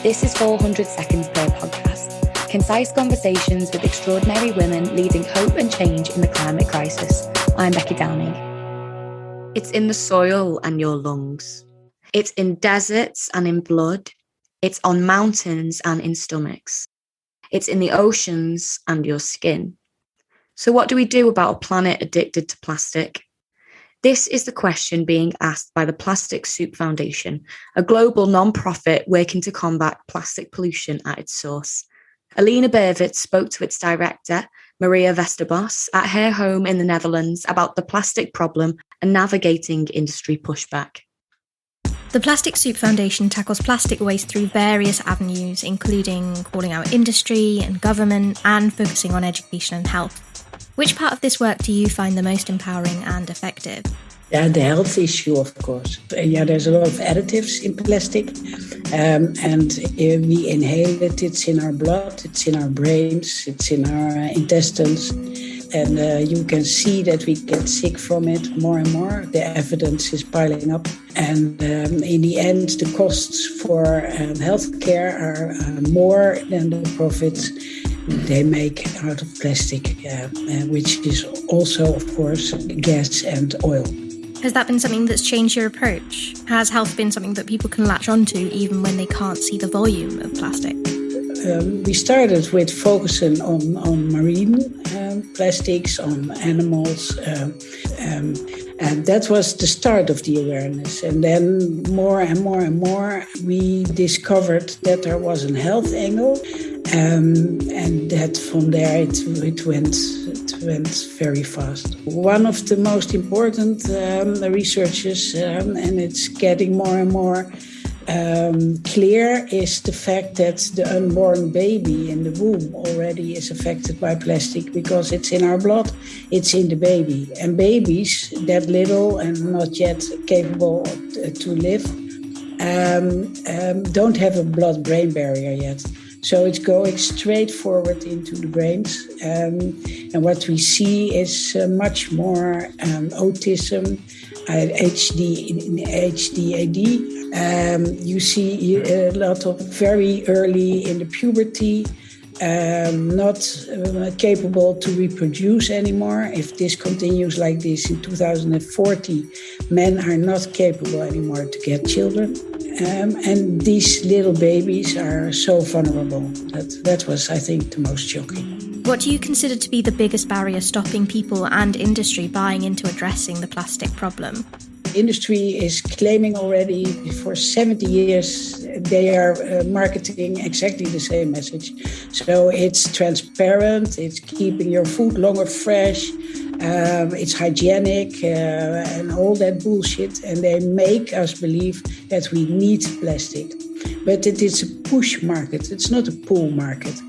This is 400 seconds per podcast. Concise conversations with extraordinary women leading hope and change in the climate crisis. I'm Becky Downing. It's in the soil and your lungs. It's in deserts and in blood. It's on mountains and in stomachs. It's in the oceans and your skin. So what do we do about a planet addicted to plastic? This is the question being asked by the Plastic Soup Foundation, a global non-profit working to combat plastic pollution at its source. Alina Burwitz spoke to its director, Maria Westerbos, at her home in the Netherlands about the plastic problem and navigating industry pushback. The Plastic Soup Foundation tackles plastic waste through various avenues, including calling out industry and government and focusing on education and health. Which part of this work do you find the most empowering and effective? Yeah, the health issue, of course. There's a lot of additives in plastic, and we inhale it. It's in our blood, it's in our brains, it's in our intestines. And you can see that we get sick from it more and more. The evidence is piling up. And in the end, the costs for healthcare are more than the profits they make out of plastic, which is also, of course, gas and oil. Has that been something that's changed your approach? Has health been something that people can latch onto even when they can't see the volume of plastic? We started with focusing on marine plastics, on animals, and that was the start of the awareness. And then more and more and more, we discovered that there was a health angle, and that from there it went very fast. One of the most important researches, and it's getting more and more clear, is the fact that the unborn baby in the womb already is affected by plastic because it's in our blood, it's in the baby. And babies that little and not yet capable to live don't have a blood-brain barrier yet. So it's going straight forward into the brains. And what we see is much more autism, ADHD. You see a lot of very early in the puberty, not capable to reproduce anymore. If this continues like this in 2040, men are not capable anymore to get children. And these little babies are so vulnerable. That was, I think, the most shocking. What do you consider to be the biggest barrier stopping people and industry buying into addressing the plastic problem? Industry is claiming already for 70 years they are marketing exactly the same message. So it's transparent, it's keeping your food longer fresh, it's hygienic and all that bullshit. And they make us believe that we need plastic. But it is a push market, it's not a pull market.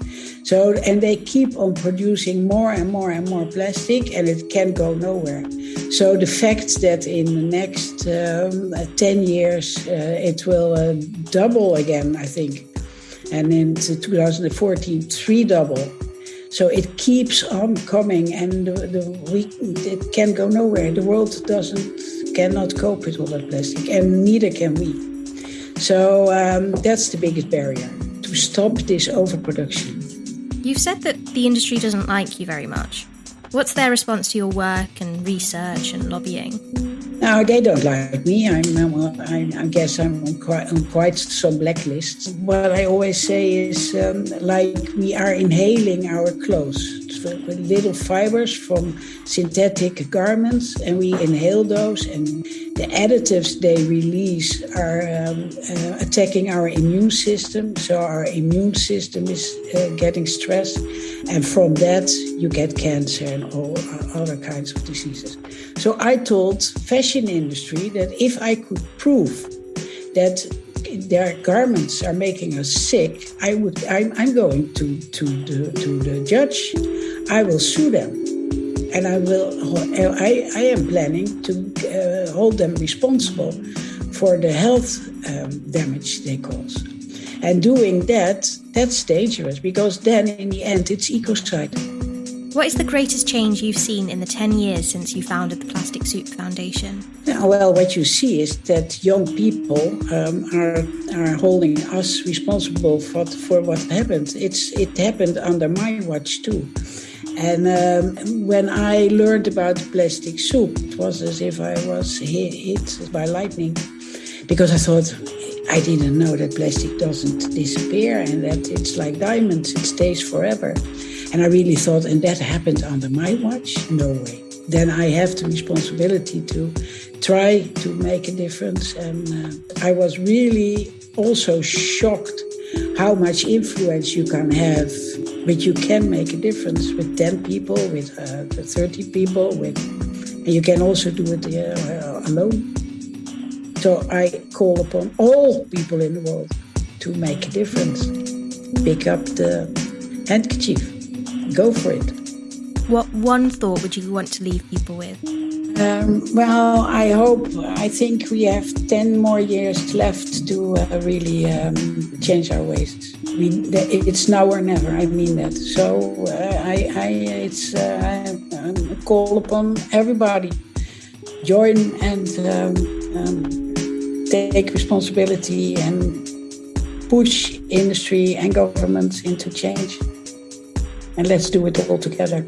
So, and they keep on producing more and more and more plastic, and it can go nowhere. So the fact that in the next 10 years it will double again, I think, and in 2014 double. So it keeps on coming, and it can go nowhere. The world cannot cope with all that plastic, and neither can we. So that's the biggest barrier, to stop this overproduction. You've said that the industry doesn't like you very much. What's their response to your work and research and lobbying? No, they don't like me. I guess I'm on quite some blacklists. What I always say is like we are inhaling our clothes with little fibers from synthetic garments, and we inhale those, and the additives they release are attacking our immune system. So our immune system is getting stressed, and from that you get cancer and all other kinds of diseases. So I told fashion industry that if I could prove that their garments are making us sick, I'm going to the judge. I will sue them, and I am planning to hold them responsible for the health damage they cause. And doing that's dangerous, because then in the end it's ecocide. What is the greatest change you've seen in the 10 years since you founded the Plastic Soup Foundation? Well, what you see is that young people are holding us responsible for what happened. It happened under my watch too. And when I learned about plastic soup, it was as if I was hit by lightning. Because I thought, I didn't know that plastic doesn't disappear and that it's like diamonds, it stays forever. And I really thought, and that happened under my watch? No way. Then I have the responsibility to try to make a difference. And I was really also shocked how much influence you can have, but you can make a difference with 10 people, with 30 people, and you can also do it alone. So I call upon all people in the world to make a difference. Pick up the handkerchief. Go for it. What one thought would you want to leave people with? Well, I think we have 10 more years left to really change our ways. It's now or never, I mean that. So I call upon everybody, join and take responsibility and push industry and governments into change. And let's do it all together.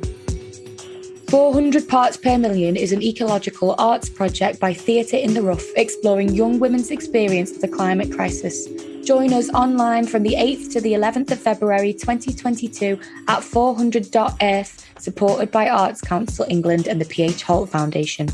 400 Parts Per Million is an ecological arts project by Theatre in the Rough, exploring young women's experience of the climate crisis. Join us online from the 8th to the 11th of February 2022 at 400.earth, supported by Arts Council England and the PH Holt Foundation.